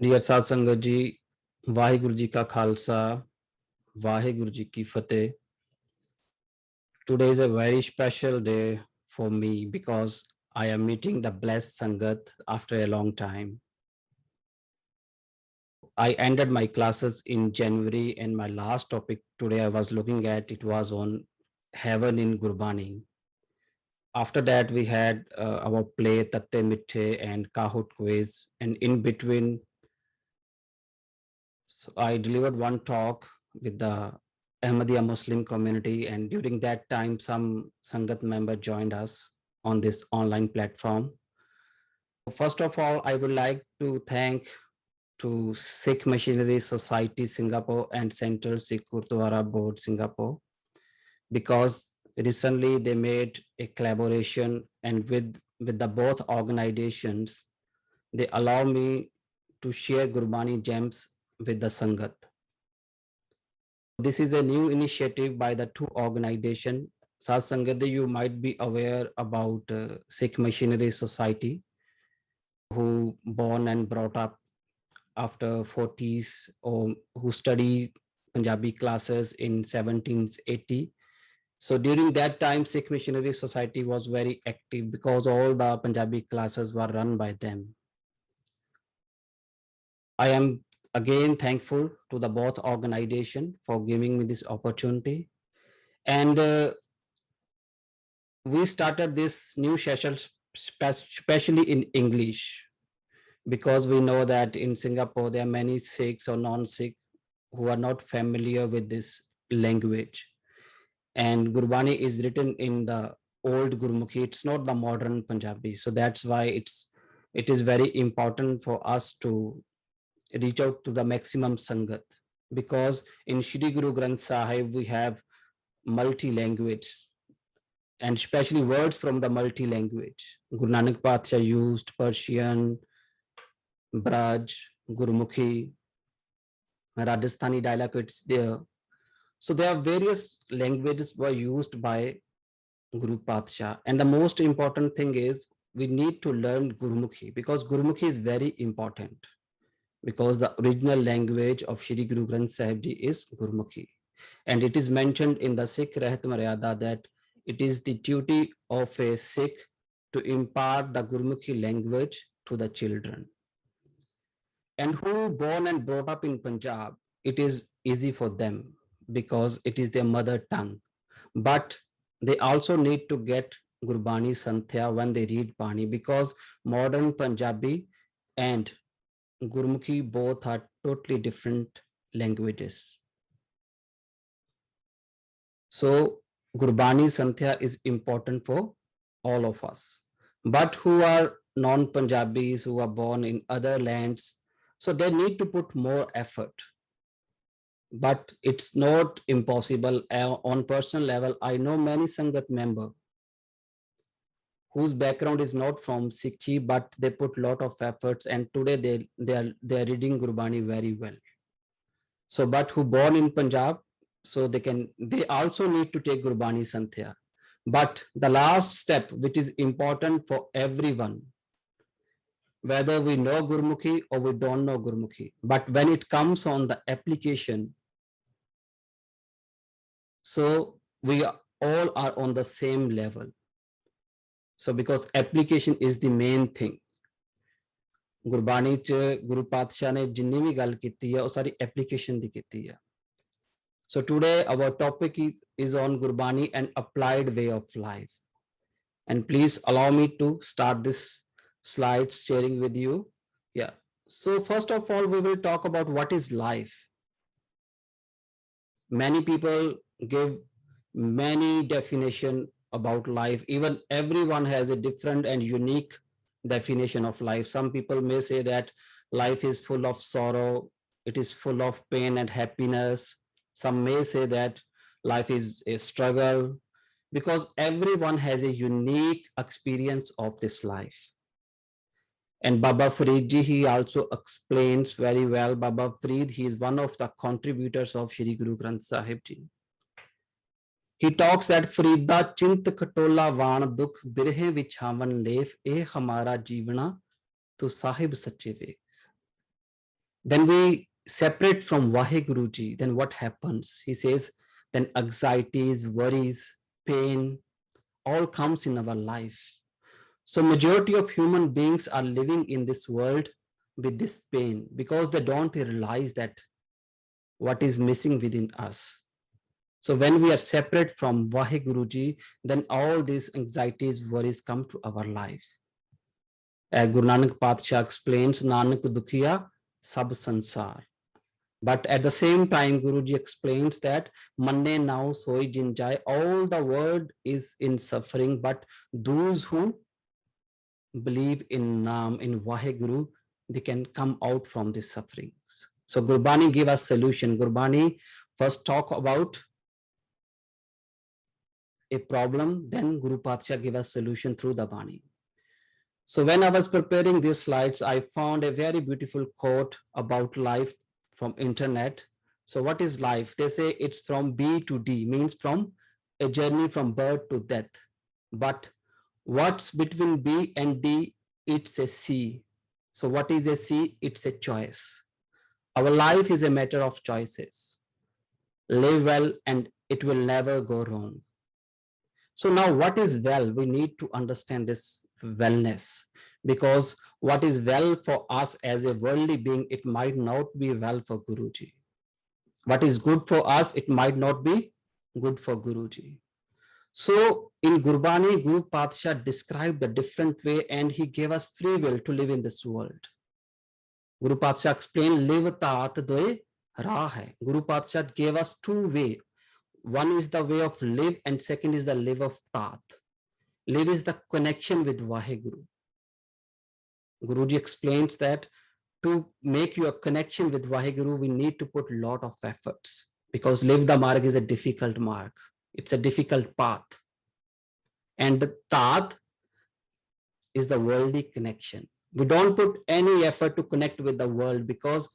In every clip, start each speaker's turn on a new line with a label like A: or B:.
A: Dear साध संगत जी, वाहिगुरु जी का खालसा, वाहिगुरु जी की फतेह. Today is a very special day for me because I am meeting the blessed Sangat after a long time. I ended my classes in January and my last topic today I was looking at it was on heaven in Gurbani. After that we had our play Tatte Mithe and Kahoot quiz, and in between so I delivered one talk with the Ahmadiyya Muslim community, and during that time, some Sangat member joined us on this online platform. First of all, I would like to thank to Sikh Missionary Society Singapore and Central Sikh Gurdwara Board Singapore, because recently they made a collaboration, and with the both organizations, they allow me to share Gurbani gems with the Sangat. This is a new initiative by the two organizations. Sat Sangat, you might be aware about Sikh Missionary Society, who born and brought up after 40s or who study Punjabi classes in 1780. So during that time, Sikh Missionary Society was very active because all the Punjabi classes were run by them. I am again thankful to the both organization for giving me this opportunity. And we started this new session especially in English, because we know that in Singapore there are many Sikhs or non-Sikh who are not familiar with this language. And Gurbani is written in the old Gurmukhi. It's not the modern Punjabi. So that's why it is very important for us to reach out to the maximum Sangat, because in Shri Guru Granth Sahib we have multi-language, and especially words from the multi-language. Guru Nanak Pathsha used Persian, Braj, Gurmukhi, Rajasthani dialects there. So there are various languages were used by Guru Pathsha. And the most important thing is we need to learn Gurmukhi, because Gurmukhi is very important, because the original language of Shri Guru Granth Sahib Ji is Gurmukhi. And it is mentioned in the Sikh Rahat Maryada that it is the duty of a Sikh to impart the Gurmukhi language to the children. And who born and brought up in Punjab, it is easy for them because it is their mother tongue. But they also need to get Gurbani Santhya when they read Bani, because modern Punjabi and Gurmukhi both are totally different languages. So Gurbani Santhya is important for all of us. But who are non-Punjabis, who are born in other lands, so they need to put more effort. But it's not impossible. On personal level, I know many Sangat member whose background is not from Sikhi, but they put lot of efforts, and today they are reading Gurbani very well. So, but who born in Punjab, so they also need to take Gurbani Santhya. But the last step, which is important for everyone, whether we know Gurmukhi or we don't know Gurmukhi, but when it comes on the application, so we all are on the same level. So because application is the main thing. Gurbani च गुरु पातशाह ने जिन्नी भी गल कीती है, वो सारी एप्लीकेशन दी कीती है. So today our topic is on Gurbani and applied way of life. And please allow me to start this slide sharing with you. Yeah. So first of all, we will talk about what is life. Many people give many definition about life. Even everyone has a different and unique definition of life. Some people may say that life is full of sorrow, it is full of pain and happiness. Some may say that life is a struggle, because everyone has a unique experience of this life. And Baba Farid ji, he also explains very well. Baba Farid, he is one of the contributors of Shri Guru Granth Sahib ji. He talks that Farida chint khatola van dukh birhe vichhavan lef eh hamara jeevana to Sahib sache ve. When we separate from Vaheguru Ji, then what happens? He says, then anxieties, worries, pain, all comes in our life. So majority of human beings are living in this world with this pain because they don't realize that what is missing within us. So when we are separate from Vaheguru Ji, then all these anxieties, worries come to our life. As Guru Nanak Patsha explains, Nanak Dukhiya Sab Sansar. But at the same time, Guruji explains that Manne now soi jin jai, all the world is in suffering, but those who believe in Naam, in Vaheguru, they can come out from these sufferings. So Gurbani give us solution. Gurbani first talk about a problem, then Guru Patsha give us solution through the Bani. So when I was preparing these slides, I found a very beautiful quote about life from internet. So what is life? They say it's from B to D, means from a journey from birth to death. But what's between B and D? It's a C. So what is a C? It's a choice. Our life is a matter of choices. Live well and it will never go wrong. So now what is well? We need to understand this wellness, because what is well for us as a worldly being, it might not be well for Guruji. What is good for us, it might not be good for Guruji. So in Gurbani, Guru Patsha described the different way and he gave us free will to live in this world. Guru Patsha explained, live tat doye rah hai. Guru Patsha gave us two ways. One is the way of live and second is the live of tat. Live is the connection with Vaheguru. Guruji explains that to make your connection with Vaheguru, we need to put a lot of efforts, because live the marg is a difficult marg. It's a difficult path. And the tat is the worldly connection. We don't put any effort to connect with the world because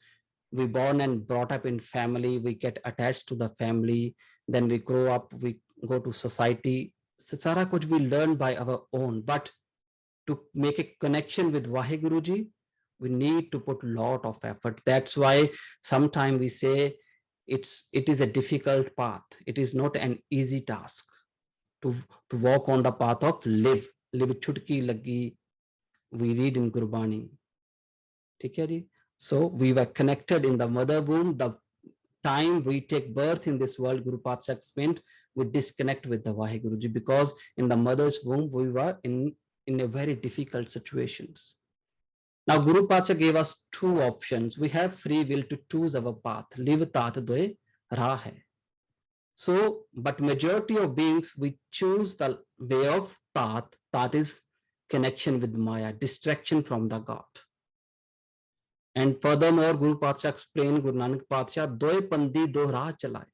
A: we born and brought up in family, we get attached to the family, then we grow up, we go to society. So sara kuch we learn by our own, but to make a connection with Vaheguru Ji, we need to put a lot of effort. That's why sometimes we say it is a difficult path. It is not an easy task to walk on the path of live. Live chutki lagi, we read in Gurbani. So we were connected in the mother womb. The time we take birth in this world, Guru Patsha explained, we disconnect with the Vaheguruji, because in the mother's womb we were in a very difficult situations. Now Guru Patsha gave us two options. We have free will to choose our path. Live tat doye rah hai. So, but majority of beings, we choose the way of tat. Tat is connection with Maya, distraction from the God. And furthermore, Guru Patsha explained, Guru Nanak Patsha, doye pandi do rah chalai.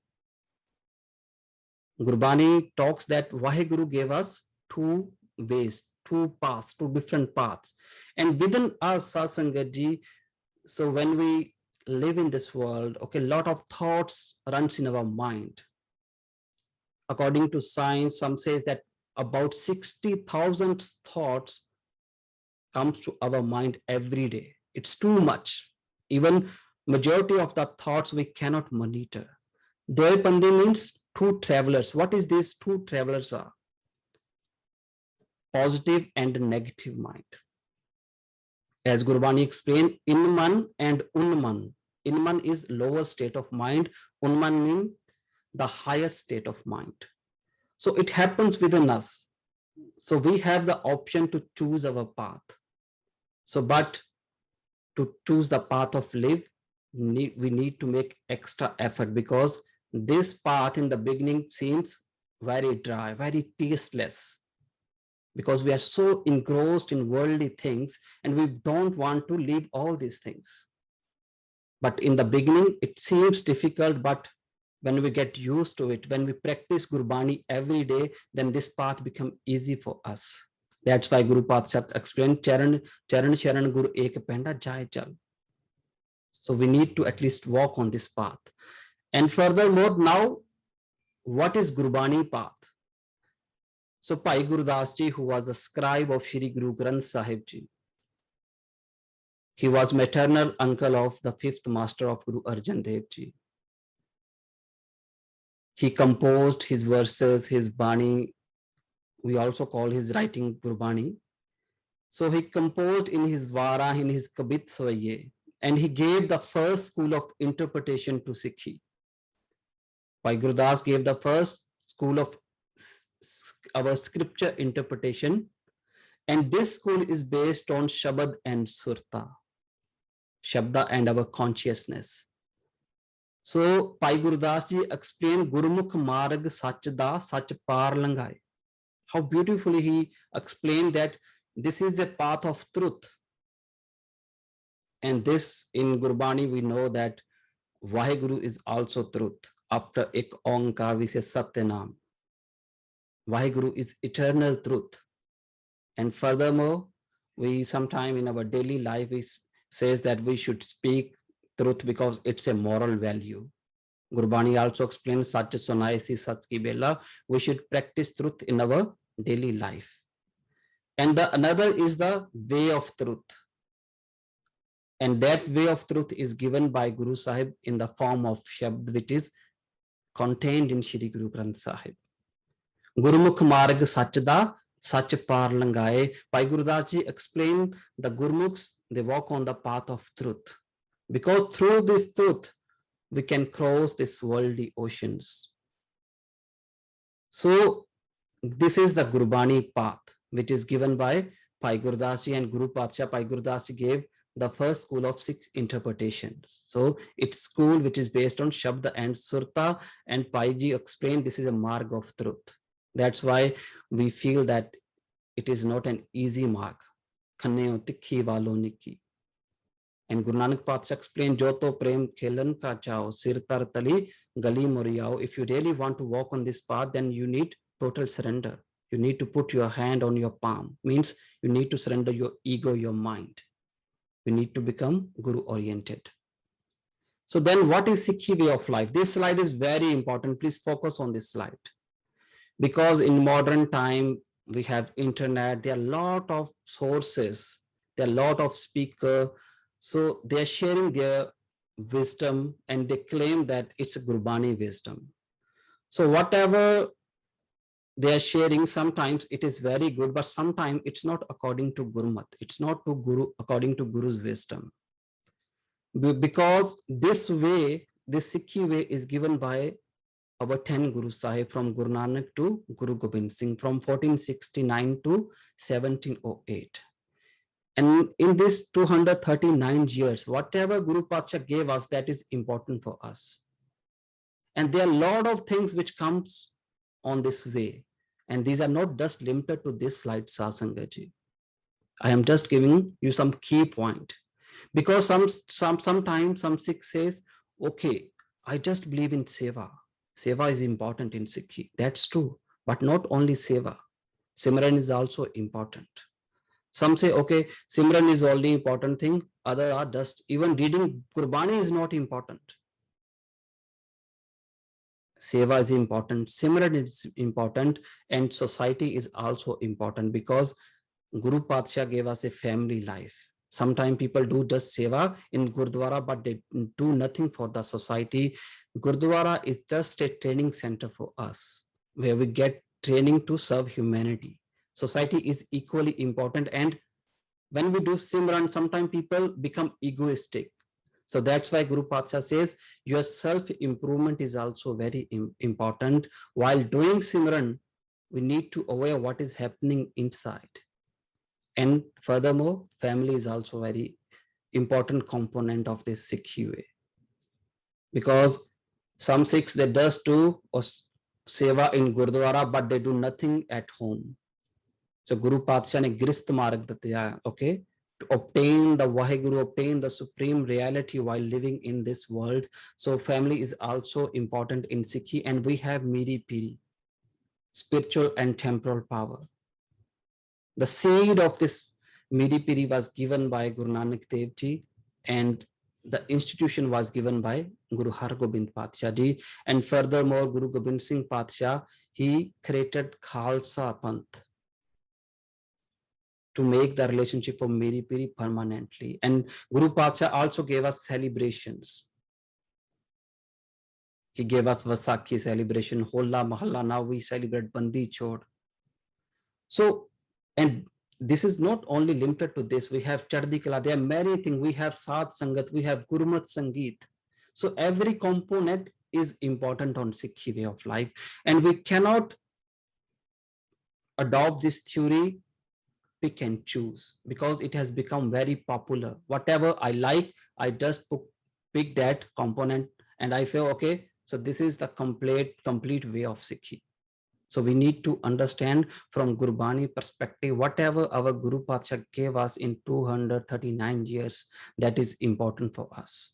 A: Gurbani talks that Vaheguru gave us two ways, two paths, two different paths. And within us, Satsangaji, so when we live in this world, okay, a lot of thoughts runs in our mind. According to science, some says that about 60,000 thoughts comes to our mind every day. It's too much. Even majority of the thoughts we cannot monitor. Doye pandi means two travelers. What is these two travelers are? Positive and negative mind. As Gurbani explained, Inman and Unman. Inman is lower state of mind. Unman means the higher state of mind. So it happens within us. So we have the option to choose our path. So, but to choose the path of live, we need to make extra effort, because this path in the beginning seems very dry, very tasteless, because we are so engrossed in worldly things and we don't want to leave all these things. But in the beginning, it seems difficult, but when we get used to it, when we practice Gurbani every day, then this path becomes easy for us. That's why Guru Patsha explained, Charan Sharan Guru Ek Penda Jai Chal. So we need to at least walk on this path. And furthermore, now, what is Gurbani path? So Bhai Gurudas Ji, who was the scribe of Shri Guru Granth Sahib Ji, He was maternal uncle of the fifth master of Guru Arjan Dev Ji. He composed his verses, his Bani. We also call his writing Gurbani. So he composed in his Vara, in his Kabit Swaye, and he gave the first school of interpretation to Sikhi. Bhai Gurudas gave the first school of our scripture interpretation, and this school is based on Shabad and Surta, Shabda and our consciousness. So Bhai Gurudas ji explained Gurmukh Marg Sach Da Sach Par Langai. How beautifully he explained that this is the path of truth. And this in Gurbani we know that Vaheguru is also truth. After Ek Onkar we say Satyanam. Vaheguru is eternal truth. And furthermore, we sometime in our daily life we says that we should speak truth because it's a moral value. Gurbani also explains Sach Sunai Si Sach Ki Bela. We should practice truth in our daily life. And the another is the way of truth. And that way of truth is given by Guru Sahib in the form of Shabd, which is contained in Shri Guru Granth Sahib. Gurmukh Marg Sach Da Sach Par Langaye. Bhai Gurudas ji explained the Gurmukhs, they walk on the path of truth. Because through this truth, we can cross these worldly oceans. So this is the Gurbani path, which is given by Bhai Gurudas ji, and Guru Patsha Bhai Gurudas ji gave the first school of Sikh interpretation. So it's school which is based on Shabda and Surta, and Bhai ji explained this is a marg of truth. That's why we feel that it is not an easy marg. And Guru Nanak Patsha explained, Joto Prem Khelan Ka Chao, Sir Tar Tali Gali Moriao. If you really want to walk on this path, then you need total surrender. You need to put your hand on your palm. Means you need to surrender your ego, your mind. We need to become Guru oriented. So then what is Sikhi way of life? This slide is very important. Please focus on this slide. Because in modern time, we have internet, there are a lot of sources, there are a lot of speakers. So they are sharing their wisdom and they claim that it's a Gurbani wisdom. So whatever they are sharing, sometimes it is very good, but sometimes it's not according to Gurmat. It's not to Guru according to Guru's wisdom. Because this way, this Sikhi way is given by our 10 Guru Sahib from Guru Nanak to Guru Gobind Singh from 1469 to 1708. And in this 239 years, whatever Guru Patsha gave us, that is important for us. And there are a lot of things which comes on this way. And these are not just limited to this slide, Sasangaji. I am just giving you some key point. Because sometimes some Sikh says, okay, I just believe in Seva. Seva is important in Sikhi. That's true. But not only Seva. Simran is also important. Some say, okay, Simran is only important thing. Other are just, even reading Gurbani is not important. Seva is important, Simran is important, and society is also important because Guru Patsha gave us a family life. Sometimes people do just Seva in Gurdwara, but they do nothing for the society. Gurdwara is just a training center for us, where we get training to serve humanity. Society is equally important, and when we do Simran, sometimes people become egoistic. So that's why Guru Patsha says your self-improvement is also very important. While doing Simran, we need to aware what is happening inside. And furthermore, family is also very important component of this Sikhi way. Because some Sikhs, they just do Seva in Gurdwara, but they do nothing at home. So Guru Patsha ne Grist Marg Datya, okay? To obtain the Vaheguru, obtain the supreme reality while living in this world. So family is also important in Sikhi, and we have Miri Piri, spiritual and temporal power. The seed of this Miri Piri was given by Guru Nanak Dev Ji, and the institution was given by Guru Har Gobind Patsha Ji. And furthermore, Guru Gobind Singh Patsha, he created Khalsa Panth. to make the relationship of Miri Piri permanently. And Guru Pacha also gave us celebrations. He gave us Vasakhi celebration, Hola Mahalla. Now we celebrate Bandi Chod. So, and this is not only limited to this. We have Chardi Kala. There are many things. We have Sadh Sangat. We have Gurmat Sangeet. So every component is important on Sikhi way of life. And we cannot adopt this theory, pick and choose, because it has become very popular. Whatever I like, I just pick that component and I feel, okay, so this is the complete way of Sikhi. So we need to understand from Gurbani perspective, whatever our Guru Pacha gave us in 239 years, that is important for us.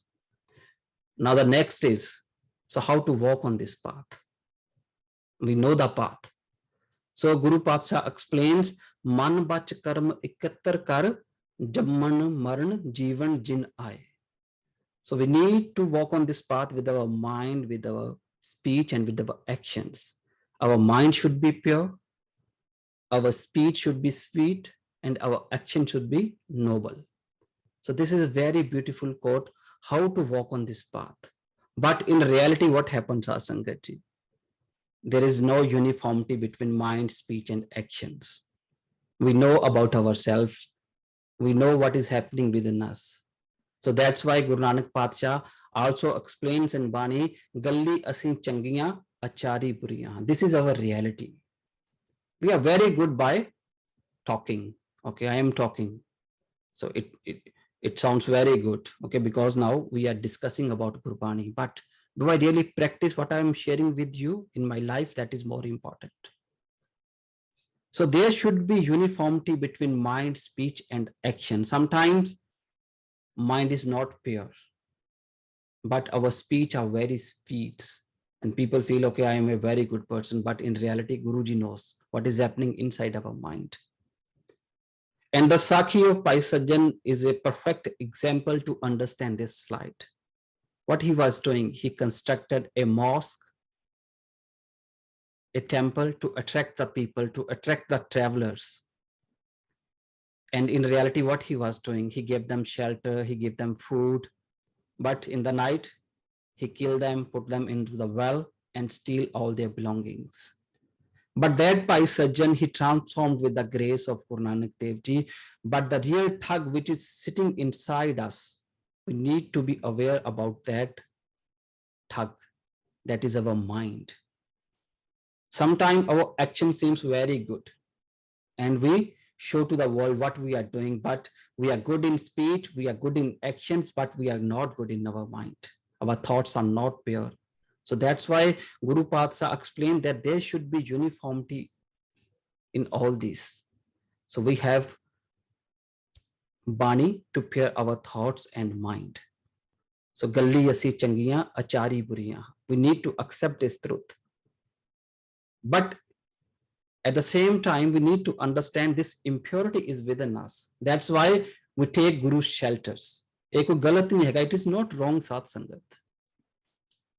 A: Now the next is, so how to walk on this path? We know the path. So Guru Pacha explains, Man bach karm ikattar kar, jamman maran jivan jin aaye. So we need to walk on this path with our mind, with our speech, and with our actions. Our mind should be pure, our speech should be sweet, and our action should be noble. So this is a very beautiful quote, how to walk on this path. But in reality, what happens, Asangaji? There is no uniformity between mind, speech, and actions. We know about ourselves. We know what is happening within us. So that's why Guru Nanak Pacha also explains in Bani, Galli Asin Changiya, Achari Buriya. This is our reality. We are very good by talking. Okay, I am talking. So it sounds very good. Okay, because now we are discussing about Gurbani. But do I really practice what I am sharing with you in my life? That is more important. So there should be uniformity between mind, speech, and action. Sometimes mind is not pure, but our speech are very sweet. And people feel, okay, I am a very good person. But in reality, Guruji knows what is happening inside our mind. And the Sakhi of Pai Sajjan is a perfect example to understand this slide. What he was doing, he constructed a mosque, a temple to attract the people, to attract the travelers. And in reality, what he was doing, he gave them shelter, he gave them food, but in the night, he killed them, put them into the well, and steal all their belongings. But that Pai Sajjan, he transformed with the grace of Guru Nanak Dev Ji. But the real thug which is sitting inside us, we need to be aware about that thug. That is our mind. Sometimes our action seems very good, and we show to the world what we are doing, but we are good in speech, we are good in actions, but we are not good in our mind. Our thoughts are not pure. So that's why Guru Pacha explained that there should be uniformity in all these. So we have Bani to pair our thoughts and mind. So Galli Asi Changiya, Achari Buriya. We need to accept this truth. But at the same time, we need to understand this impurity is within us. That's why we take Guru's shelters. Eko galat nahi hai, it is not wrong, Sat Sangat.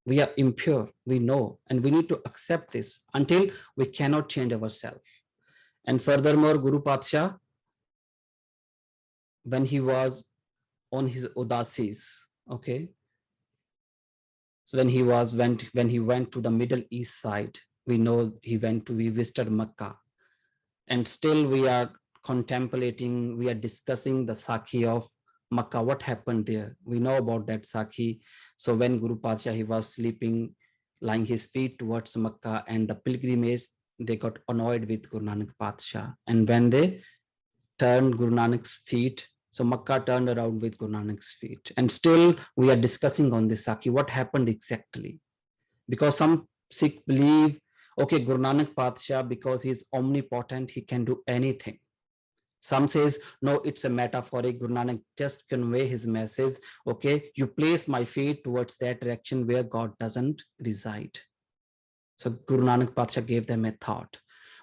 A: We are impure, we know, and we need to accept this until we cannot change ourselves. And furthermore, Guru Pacha, when he was on his udasis, okay, so when he went to the Middle East side, we know he visited Makkah, and still we are contemplating, we are discussing the Sakhi of Makkah, what happened there. We know about that Sakhi. So when Guru Pacha, he was sleeping, lying his feet towards Makkah, and the pilgrimage, they got annoyed with Guru Nanak Pacha. And when they turned Guru Nanak's feet, so Makkah turned around with Guru Nanak's feet. And still we are discussing on this Sakhi, what happened exactly. Because some Sikh believe, okay, Guru Nanak Pacha, because he is omnipotent, he can do anything. Some says, no, it's a metaphoric. Guru Nanak just convey his message. Okay, you place my feet towards that direction where God doesn't reside. So Guru Nanak Pacha gave them a thought.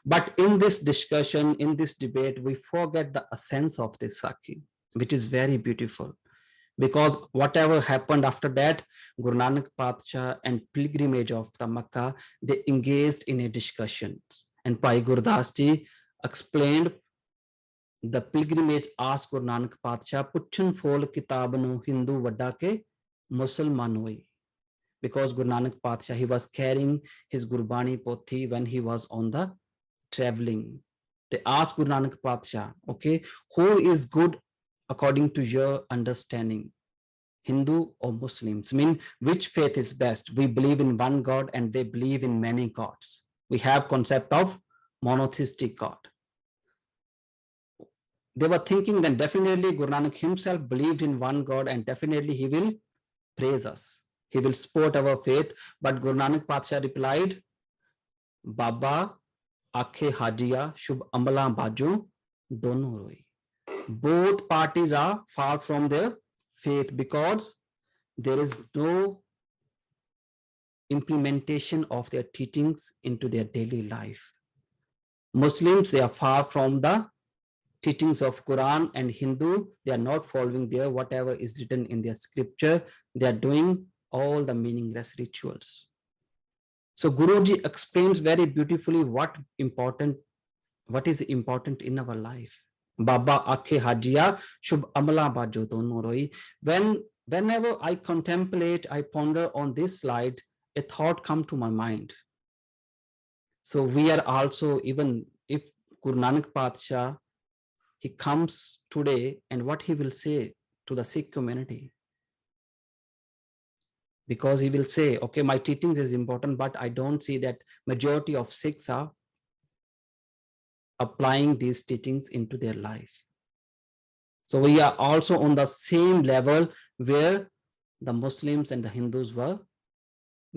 A: But in this discussion, in this debate, we forget the essence of this Sakhi, which is very beautiful. Because whatever happened after that, Guru Nanak Pacha and pilgrimage of the Makkah, they engaged in a discussion. And Bhai Gurdas Ji explained The pilgrimage asked Guru Nanak Patsha, puchan fol kitab nu Hindu vada ke Musalman hoy. Because Guru Nanak Patsha, he was carrying his Gurbani Pothi when he was on the traveling. They asked Guru Nanak Patsha, okay, who is good according to your understanding, Hindu or Muslims? I mean, which faith is best? We believe in one God and they believe in many gods. We have concept of monotheistic God. They were thinking that definitely Guru Nanak himself believed in one God and definitely he will praise us. He will support our faith. But Guru Nanak Patsha replied, Baba Akhe Hajiya Shubh Amala Baju Dono Roi. Both parties are far from their faith because there is no implementation of their teachings into their daily life. Muslims, they are far from the teachings of Quran, and Hindu, they are not following their whatever is written in their scripture. They are doing all the meaningless rituals. So Guruji explains very beautifully what is important in our life. Baba Akhe Hajiya Shubh Amala Bajo Dono Roi. Whenever I contemplate, I ponder on this slide, a thought come to my mind. So we are also, even if Guru Nanak Patsha, he comes today, and what he will say to the Sikh community, because he will say, okay, my teachings is important, but I don't see that majority of Sikhs are applying these teachings into their life. So we are also on the same level where the Muslims and the Hindus were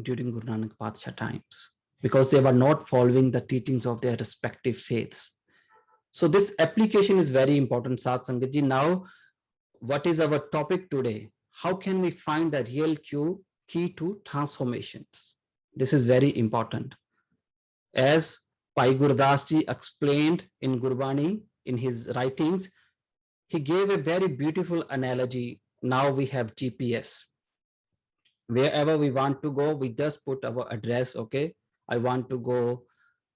A: during Guru Nanak Patsha times, because they were not following the teachings of their respective faiths. So this application is very important, Sat Sangat Ji. Now, what is our topic today? How can we find the real key to transformations? This is very important. As Bhai Gurdas Ji explained in Gurbani, in his writings, he gave a very beautiful analogy. Now we have GPS. Wherever we want to go, we just put our address. Okay, I want to go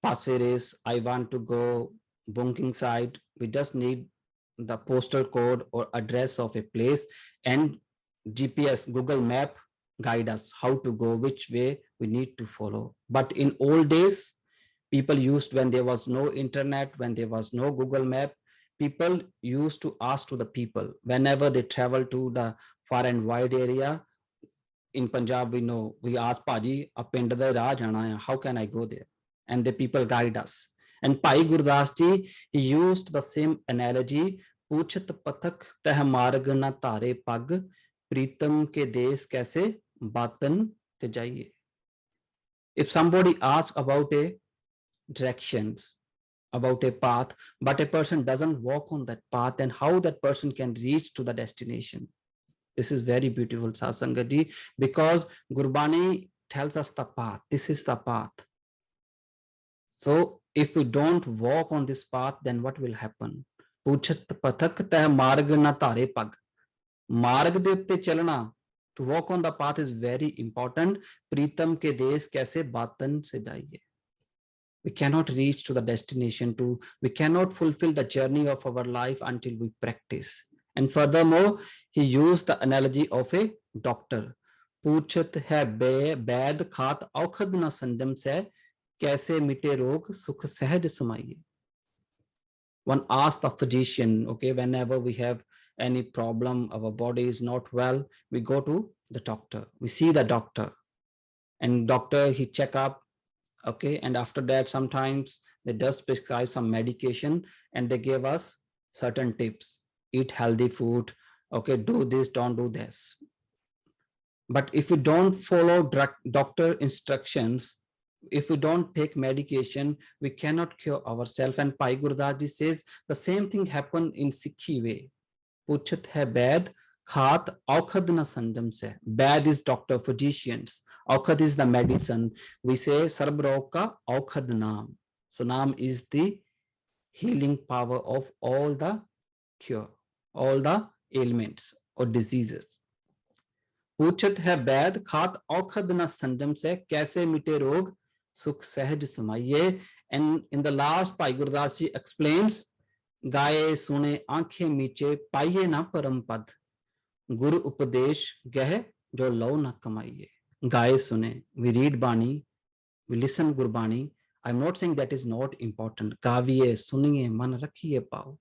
A: Pasir-Ris, I want to go Bunking side. We just need the postal code or address of a place, and GPS, Google Map, guide us how to go, which way we need to follow. But in old days, people used, when there was no internet, when there was no Google Map, people used to ask to the people whenever they travel to the far and wide area. In Punjab, we know, we ask Paji, a pind da rah jana hai, how can I go there? And the people guide us. And Bhai Gurdas Ji, he used the same analogy. Puchat pathak teh marg na tare pag, pritam ke des kaise batan te jaiye. If somebody asks about a directions, about a path, but a person doesn't walk on that path, then how that person can reach to the destination? This is very beautiful, Satsangat Ji, because Gurbani tells us the path. This is the path. So if we don't walk on this path, then what will happen? Puchat pathak teh marg na tare pag. Marg de utte chalna, to walk on the path is very important. Pritam ke des kaise batan se jaiye. We cannot reach to the destination, we cannot fulfill the journey of our life until we practice. And furthermore, he used the analogy of a doctor. Puchat hai baid khat aukhad na sanjam se kaise mite rog sukh sahaj samaiye. One asks the physician, okay, whenever we have any problem, our body is not well, we go to the doctor, we see the doctor, and doctor, he check up, okay, and after that sometimes they just prescribe some medication and they give us certain tips. Eat healthy food, okay, do this, don't do this. But if we don't follow doctor instructions, if we don't take medication, we cannot cure ourselves. And Bhai Gurdas Ji says the same thing happened in Sikhi way. Puchat hai baid khat aukhad na sanjam se. Baid is doctor, physicians. Aukhad is the medicine. We say sarb rog ka aukhad naam. So naam is the healing power of all the cure, all the ailments or diseases. Puchat hai baid khat aukhad na sanjam se kaise mite rog sukh sahaj samaiye. And in the last, Bhai Gurdas Ji explains गाए सुने आंखें मीचे पाइये ना परम पद, गुरु उपदेश गह जो लो ना कमाइए. Gaye sune, we read Bani, we listen Gurbani. I'm not saying that is not important. Gaviye, suniye, man rakhiye pao.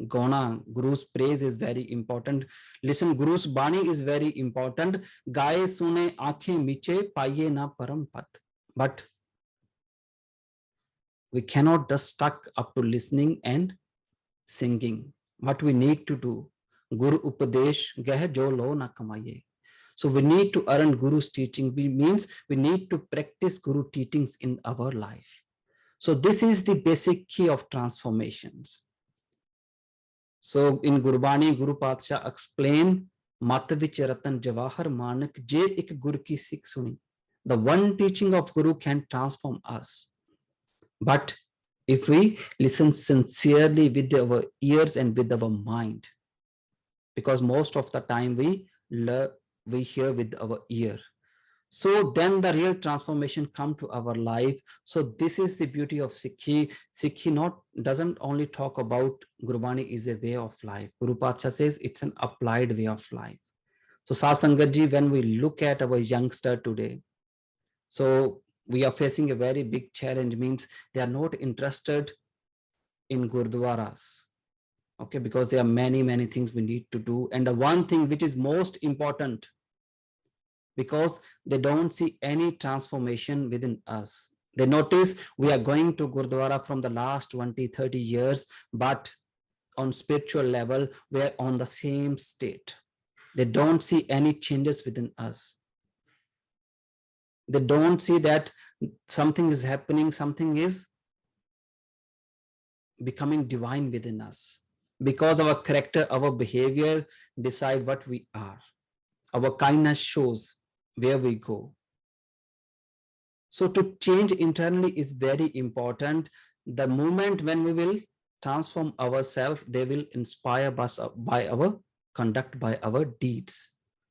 A: Gona, Guru's praise is very important. Listen, Guru's Bani is very important. Gaye sune, aankhein miche, paiye na param pad. But we cannot just stuck up to listening and singing. What we need to do, Guru Upadesh geh jo lo na kamaye. So we need to earn Guru's teaching. We means we need to practice Guru teachings in our life. So this is the basic key of transformations. So in Gurbani, Guru Patsha explain Mat vich ratan jawahar manak je ik gur ki sikh suni. The one teaching of Guru can transform us. But if we listen sincerely with our ears and with our mind, because most of the time we hear with our ear, so then the real transformation come to our life. So this is the beauty of Sikhi. Sikhi doesn't only talk about Gurbani is a way of life. Guru Patsha says it's an applied way of life. So Sasangatji, when we look at our youngster today, so we are facing a very big challenge, means they are not interested in Gurdwaras. Okay, because there are many things we need to do. And the one thing which is most important, because they don't see any transformation within us. They notice we are going to Gurdwara from the last 20-30 years, but on spiritual level, we are on the same state. They don't see any changes within us. They don't see that something is happening, something is becoming divine within us. Because our character, our behavior decide what we are. Our kindness shows where we go. So to change internally is very important. The moment when we will transform ourselves, they will inspire us by our conduct, by our deeds.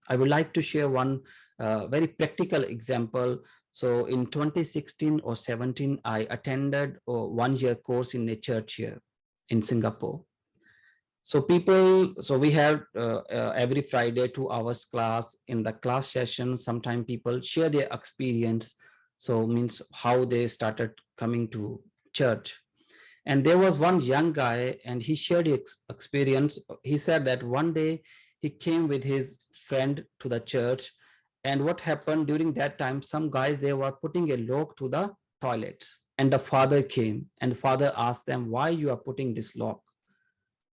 A: I would like to share one very practical example. So in 2016 or 17, I attended a one-year course in a church here in Singapore. So we have every Friday 2 hours class. In the class session, sometimes people share their experience. So means how they started coming to church. And there was one young guy and he shared his experience. He said that one day he came with his friend to the church. And what happened during that time, some guys, they were putting a lock to the toilets. And the father came and father asked them, why you are putting this lock?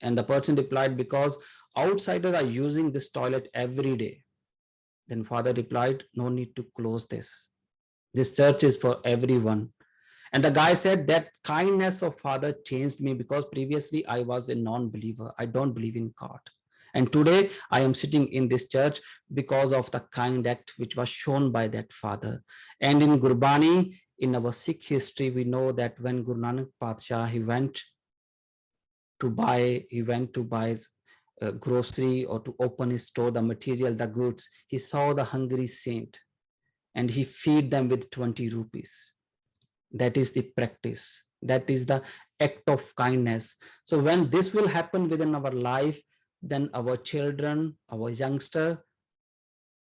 A: And the person replied, because outsiders are using this toilet every day. Then father replied, no need to close this. This church is for everyone. And the guy said that kindness of father changed me, because previously I was a non-believer. I don't believe in God. And today I am sitting in this church because of the kind act which was shown by that father. And in Gurbani, in our Sikh history, we know that when Guru Nanak Patsha, he went to buy grocery or to open his store, the material, the goods, he saw the hungry saint and he feed them with 20 rupees. That is the practice. That is the act of kindness. So when this will happen within our life, then our children, our youngster,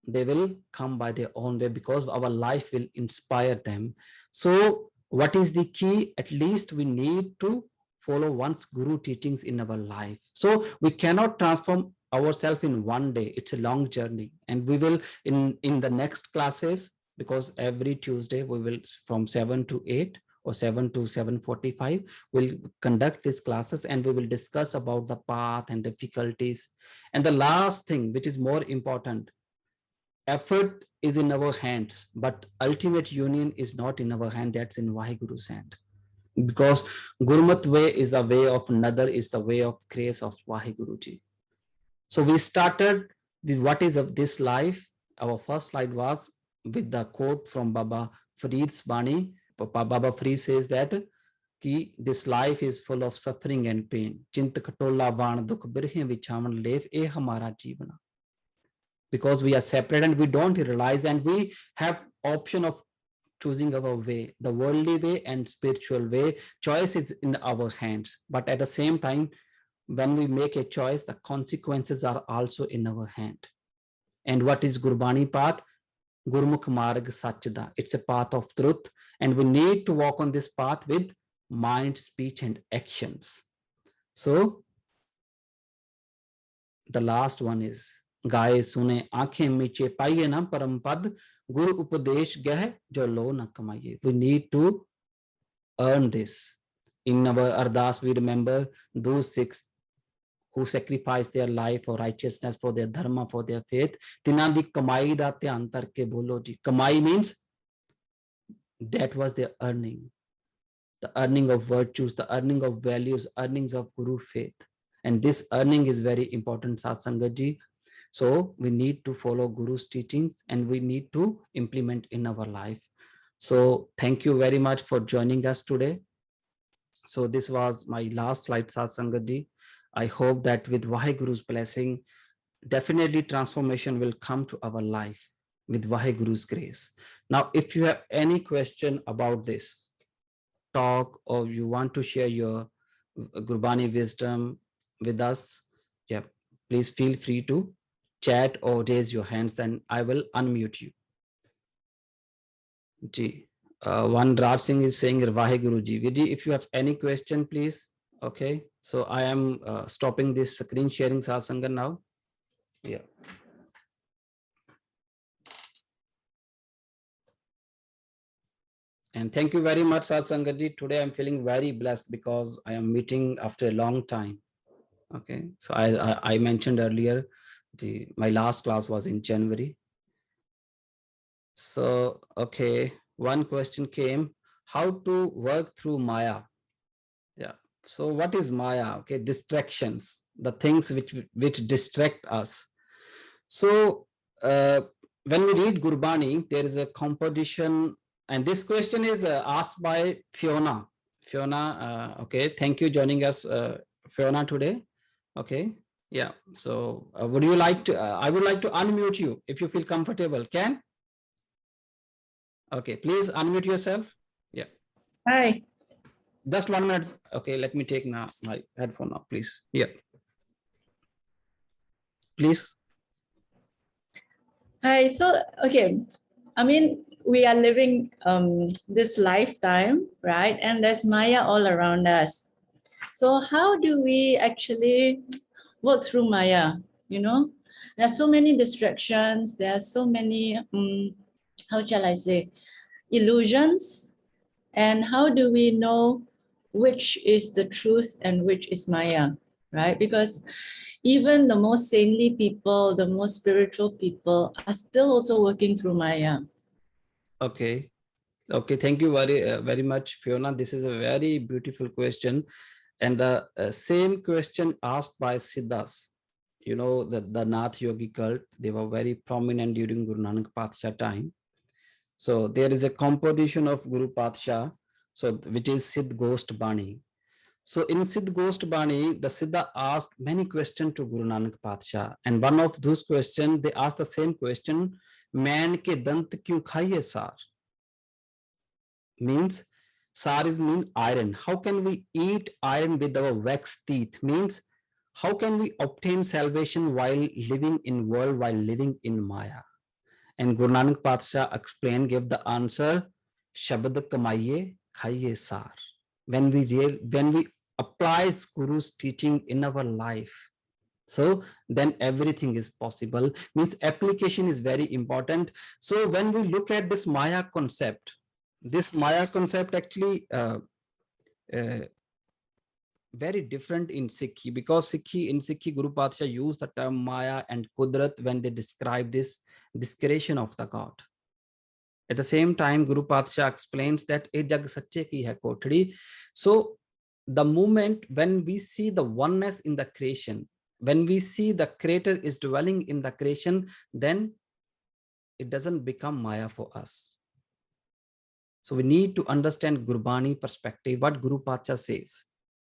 A: they will come by their own way, because our life will inspire them. So what is the key? At least we need to follow one's Guru teachings in our life. So we cannot transform ourselves in one day. It's a long journey. And we will in the next classes, because every Tuesday we will from 7 to 8 or 7 to 7:45, we'll conduct these classes and we will discuss about the path and difficulties. And the last thing, which is more important, effort is in our hands, but ultimate union is not in our hand. That's in Vaheguru's hand. Because Gurmat way is the way of another, is the way of grace of Vaheguruji. So we started what is of this life. Our first slide was with the quote from Baba Farid's Bani. Baba Farid says that this life is full of suffering and pain. Chint katola van dukh birhe vichavan lev e hamara jivana. Because we are separate and we don't realize, and we have option of choosing our way, the worldly way and spiritual way. Choice is in our hands, but at the same time, when we make a choice, the consequences are also in our hand. And what is Gurbani path? Gurmukh Marg Sachda. It's a path of truth, and we need to walk on this path with mind, speech, and actions. So the last one is गाए सुने आंखें मीचे पाइए ना परम पद गुरु उपदेश गह जो लो न कमाइए. We need to earn this. In our Ardas, we remember those six who sacrificed their life for righteousness, for their dharma, for their faith. तिन्हां दी कमाई दा ध्यान करके बोलो जी. कमाई means that was their earning. The earning of virtues, the earning of values, earnings of Guru faith. And this earning is very important, Satsangat ji. So we need to follow Guru's teachings and we need to implement in our life. So thank you very much for joining us today. So this was my last slide, Satsangat ji. I hope that with Vaheguru's blessing, definitely transformation will come to our life with Vaheguru's grace. Now, if you have any question about this talk or you want to share your Gurbani wisdom with us, yeah, please feel free to chat or raise your hands, then I will unmute you. Ji, one Raj Singh is saying Vaheguru ji. Viji, if you have any question, please. Okay, so I am stopping this screen sharing Satsanga now. Yeah. And thank you very much, Satsanga ji. Today I'm feeling very blessed because I am meeting after a long time. Okay, so I mentioned earlier, my last class was in January. So, okay, one question came, how to work through Maya? Yeah, so what is Maya? Okay, distractions, the things which distract us. So, when we read Gurbani, there is a composition, and this question is asked by Fiona. Fiona, okay, thank you joining us, Fiona, today. Okay, yeah, so would you like to, I would like to unmute you if you feel comfortable. Can? Okay, please unmute yourself. Yeah.
B: Hi.
A: Just 1 minute. Okay, let me take now my headphone now, please. Yeah. Please.
B: Hi. So, okay. I mean, we are living this lifetime, right? And there's Maya all around us. So how do we actually work through Maya? You know, there are so many distractions. There are so many, how shall I say, illusions. And how do we know which is the truth and which is Maya, right? Because even the most saintly people, the most spiritual people are still also working through Maya.
A: Okay. Okay, thank you very much, Fiona. This is a very beautiful question. And the same question asked by Siddhas. You know, the Nath Yogi cult, they were very prominent during Guru Nanak Patsha time. So there is a composition of Guru Patsha, so which is Siddh Ghost Bani. So in Siddh Ghost Bani, the Siddha asked many questions to Guru Nanak Patsha. And one of those questions, they asked the same question, man ke dant kyun khaiye sar? Means, sar is mean iron. How can we eat iron with our wax teeth? Means, how can we obtain salvation while living in world, while living in Maya? And Guru Nanak Patsha explained, gave the answer, Shabad Kamaiye Khaiye Sar. When we apply Guru's teaching in our life, so then everything is possible. Means application is very important. So when we look at this Maya concept actually very different in Sikhi, because in Sikhi Guru Patsha used the term Maya and Kudrat when they describe this creation of the God. At the same time, Guru Patsha explains that "E jag sache ki hai kothadi." So the moment when we see the oneness in the creation, when we see the creator is dwelling in the creation, then it doesn't become Maya for us. So we need to understand Gurbani perspective, what Guru Patsha says.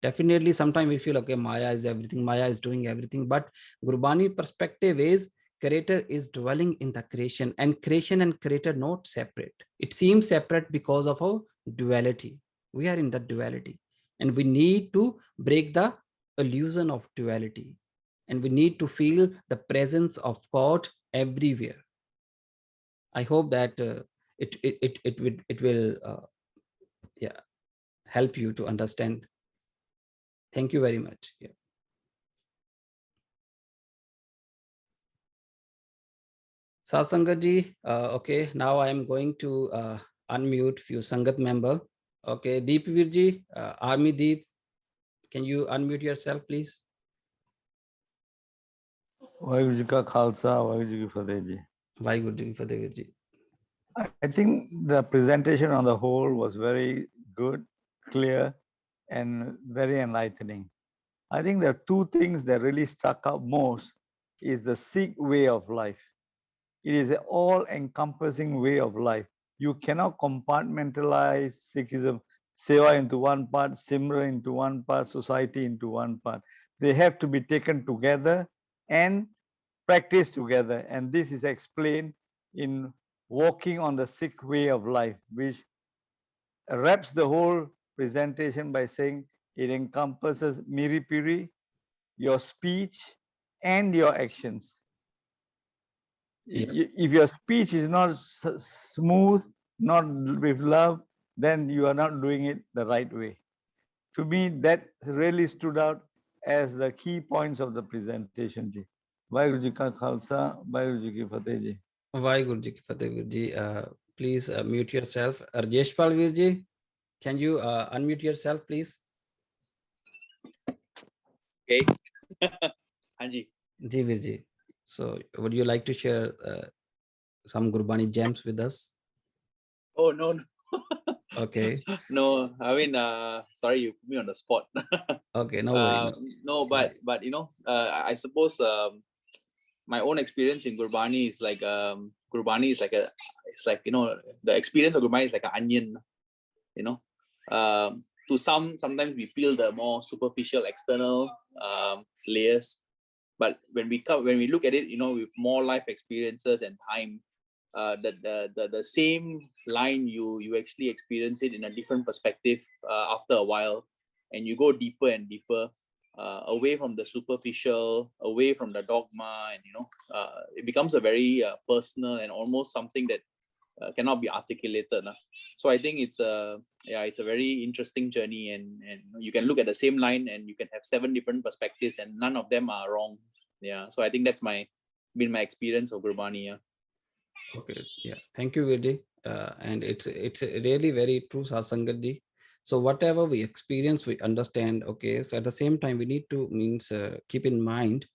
A: Definitely sometimes we feel, okay, Maya is everything, Maya is doing everything, but Gurbani perspective is creator is dwelling in the creation, and creation and creator not separate. It seems separate because of our duality. We are in the duality, and we need to break the illusion of duality, and we need to feel the presence of God everywhere. I hope that it will yeah, help you to understand. Thank you very much. Yeah. Satsangat ji, okay, now I am going to unmute few Sangat member. Okay, Deepvir ji, Army Deep, can you unmute yourself, please?
C: Vaheguru Ji Ka Khalsa, Vaheguru Ji Ki Fateh Ji.
A: Vaheguru Ji Ki Fateh ji.
C: I think the presentation on the whole was very good, clear, and very enlightening. I think there are two things that really struck out most is the Sikh way of life. It is an all-encompassing way of life. You cannot compartmentalize Sikhism, Seva into one part, Simra into one part, society into one part. They have to be taken together and practiced together. And this is explained in walking on the Sikh way of life, which wraps the whole presentation by saying it encompasses miri piri, your speech and your actions.
A: Yeah.
C: If your speech is not smooth, not with love, then you are not doing it the right way. To me, that really stood out as the key points of the presentation. Ji. Vaheguru Ji Ka Khalsa, Vaheguru Ji Ki Fateh Ji.
A: Vaheguru Ji Ki Fateh Vir ji. Please mute yourself. Rajeshpal Vir ji, can you unmute yourself, please?
D: Okay. Anji.
A: Ji Vir ji. So would you like to share some Gurbani gems with us?
D: Oh, no.
A: Okay.
D: No, I mean, sorry, you put me on the spot.
A: Okay, no worries.
D: No, but you know, I suppose my own experience in Gurbani is like Gurbani is like it's like, you know, the experience of Gurbani is like an onion, you know. To sometimes we peel the more superficial external layers, but when we look at it, you know, with more life experiences and time, the same line you actually experience it in a different perspective after a while, and you go deeper and deeper away from the superficial, away from the dogma, and you know, it becomes a very personal and almost something that cannot be articulated. So I think it's a very interesting journey, and you can look at the same line and you can have 7 different perspectives and none of them are wrong. Yeah, so I think that's been my experience of Gurbani. Yeah.
A: Okay, yeah, thank you, Virji. And it's really very true, Sasangat ji. So whatever we experience, we understand. Okay, so at the same time, we need to keep in mind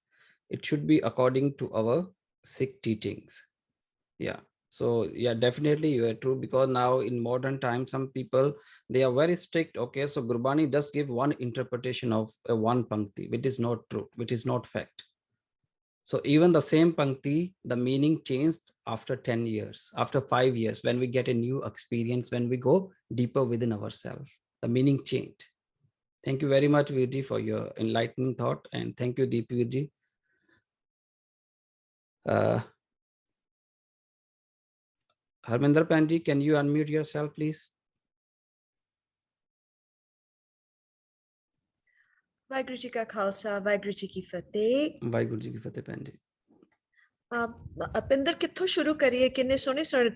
A: it should be according to our Sikh teachings. Yeah. So yeah, definitely you are true, because now in modern times, some people, they are very strict. Okay, so Gurbani does give one interpretation of one pankti, which is not true, which is not fact. So even the same pankti, the meaning changed after 10 years, after 5 years, when we get a new experience, when we go deeper within ourselves, the meaning changed. Thank you very much, Virji, for your enlightening thought. And thank you, Deep Virji. Harminder Panji, can you unmute yourself, please?
E: Vaheguru Ji Ka Khalsa, Vaheguru Ji Ki Fateh.
A: Vaheguru Ji Ki Fateh, Panji.
E: Apinder ਕਿੱਥੋਂ ਸ਼ੁਰੂ ਕਰੀਏ ਕਿੰਨੇ ਸੋਹਣੇ ਸੋਹਣੇ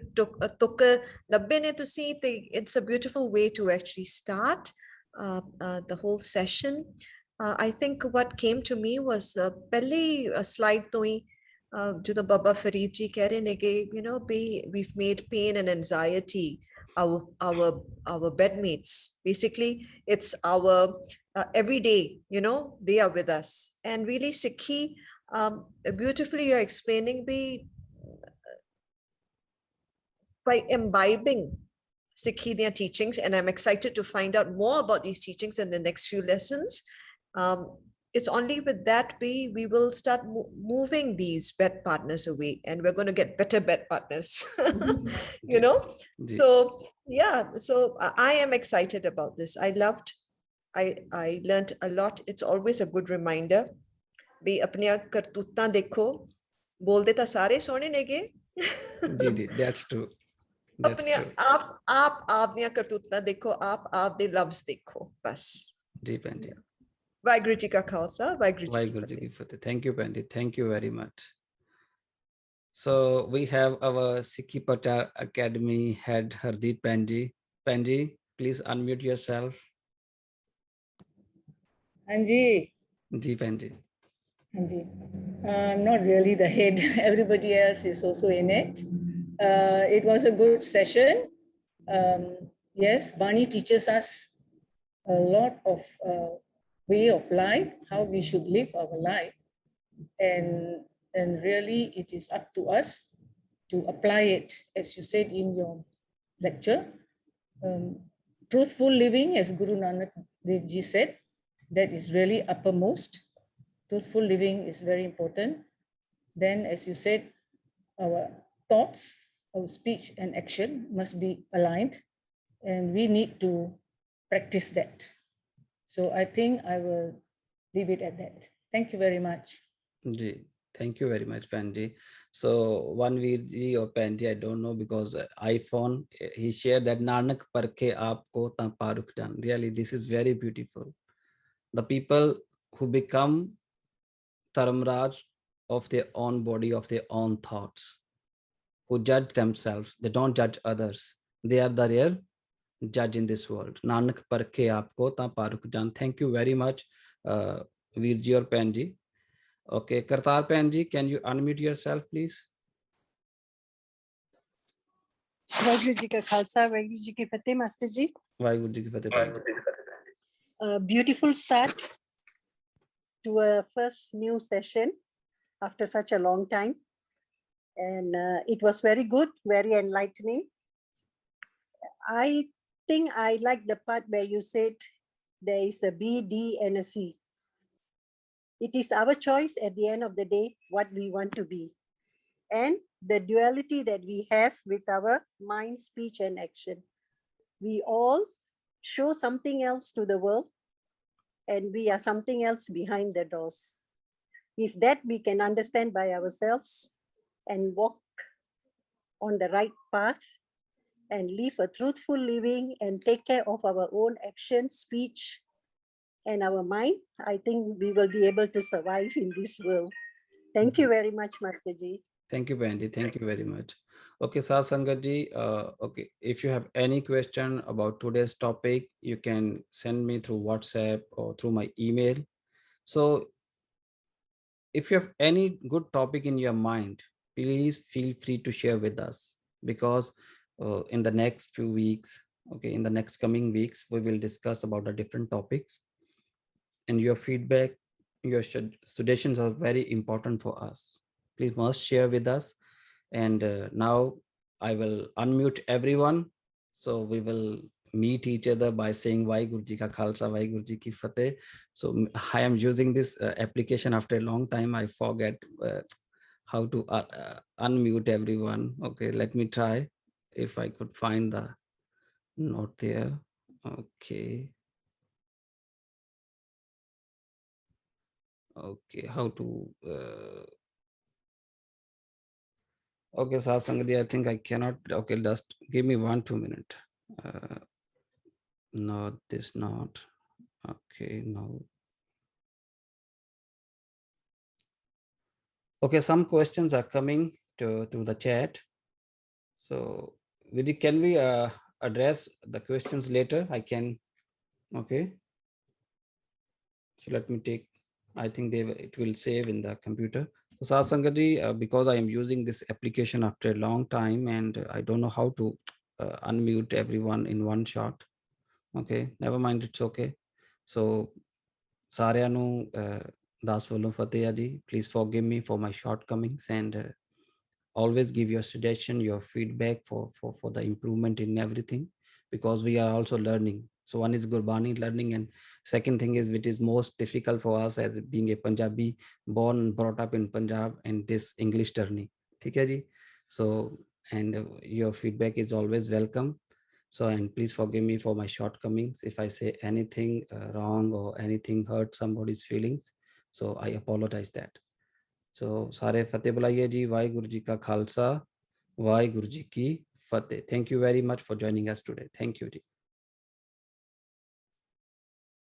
E: ਤੁਕ ਲੱਭੇ ਨੇ ਤੁਸੀਂ ਤੇ it's a beautiful way to actually start the whole session. I think what came to me was ਪਹਿਲੀ slide ਤੋਂ ਹੀ ਜਦੋਂ ਬਾਬਾ ਫਰੀਦ ਜੀ ਕਹਿ ਰਹੇ ਨੇ ਕਿ you know we've made pain and anxiety our bedmates. Basically it's our every day, you know, they are with us. And really Sikhi, beautifully you're explaining by imbibing Sikhi their teachings, and I'm excited to find out more about these teachings in the next few lessons. It's only with that we will start moving these bed partners away, and we're going to get better bed partners. You know, so yeah, so I am excited about this. I learned a lot. It's always a good reminder. भी अपनियां करतूतां देखो बोलते तो सारे सोने नेगे
A: जी, that's true. That's
E: अपने
A: true.
E: आप दियां करतूतां देखो आप दे लफ्ज देखो बस
A: जी भैन जी,
E: वाहिगुरु जी का खालसा वाहिगुरु जी की
A: वाहिगुरु जी
E: फतेह
A: की फतेह। Thank you भैन जी, thank you very much. So we have our Sikhi Patar Academy head Hardeep Panji. Panji, please unmute yourself.
F: Anji,
A: ji Panji.
F: Anji, I'm not really the head. Everybody else is also in it. It was a good session. Yes, Bani teaches us a lot of way of life, how we should live our life, and really it is up to us to apply it, as you said in your lecture. Um, Truthful living, as Guru Nanak Dev Ji said, that is really uppermost. Truthful living is very important. Then, as you said, our thoughts, our speech and action must be aligned, and we need to practice that. So I think I will leave it at that. Thank you very much.
A: Ji, thank you very much, Panji. So one Ji or Panji, I don't know because iPhone he shared that Nanak parke aapko ta parukh jan. Really, this is very beautiful. The people who become Taramraj of their own body, of their own thoughts, who judge themselves, they don't judge others. They are the real judge in this world. Nanak parke aapko ta parukh jan. Thank you very much, Virji or Panji. Okay, Kartar Panji, can you unmute yourself, please?
G: Waheguru ji का खालसा वाहिगुरु जी की फतेह master ji
A: Vaheguru Ji ki fateh, Panji.
G: A beautiful start to a first new session after such a long time, and it was very good, very enlightening. I think I like the part where you said there is a B, D and a C. It is our choice at the end of the day what we want to be, and the duality that we have with our mind, speech and action. We all show something else to the world, and we are something else behind the doors. If that we can understand by ourselves and walk on the right path and live a truthful living and take care of our own actions, speech, and our mind, I think we will be able to survive in this world. Thank you very much, Master Ji.
A: Thank you, Panji. Thank you very much. Okay, Sasangat Ji, okay, if you have any question about today's topic, you can send me through WhatsApp or through my email. So if you have any good topic in your mind, please feel free to share with us, because in the next few weeks, okay, in the next coming weeks, we will discuss about the different topics, and your feedback, your suggestions are very important for us. Please must share with us. And now I will unmute everyone. So we will meet each other by saying Vaheguru Ji ka Khalsa, Vaheguru Ji ki Fateh. So I am using this application after a long time. I forget how to unmute everyone. Okay, let me try if I could find the note there. Okay. Okay, how to okay, Sasangadi, I think I cannot. Okay, just give me 1-2 minutes. No, this not. Okay, no. Okay, some questions are coming to the chat. So, Vidi, can we address the questions later? I can. Okay. So let me take. I think it will save in the computer. So Sasangadi, because I am using this application after a long time and I don't know how to unmute everyone in one shot. Okay, never mind, it's okay. So ਸਾਰਿਆਂ ਨੂੰ ਦਾਸ ਵੱਲੋਂ ਫਤਿਹ ਆ ਜੀ, please forgive me for my shortcomings, and always give your suggestion, your feedback for the improvement in everything, because we are also learning. So one is Gurbani learning, and second thing is, which is most difficult for us as being a Punjabi, born and brought up in Punjab, and this English journey. ठीक है जी? So, and your feedback is always welcome. So, and please forgive me for my shortcomings if I say anything wrong or anything hurt somebody's feelings. So I apologize that. So सारे फतेह बुलाइए जी। वाहिगुरु जी का खालसा, वाहिगुरु जी की फतेह। Thank you very much for joining us today. Thank you ji.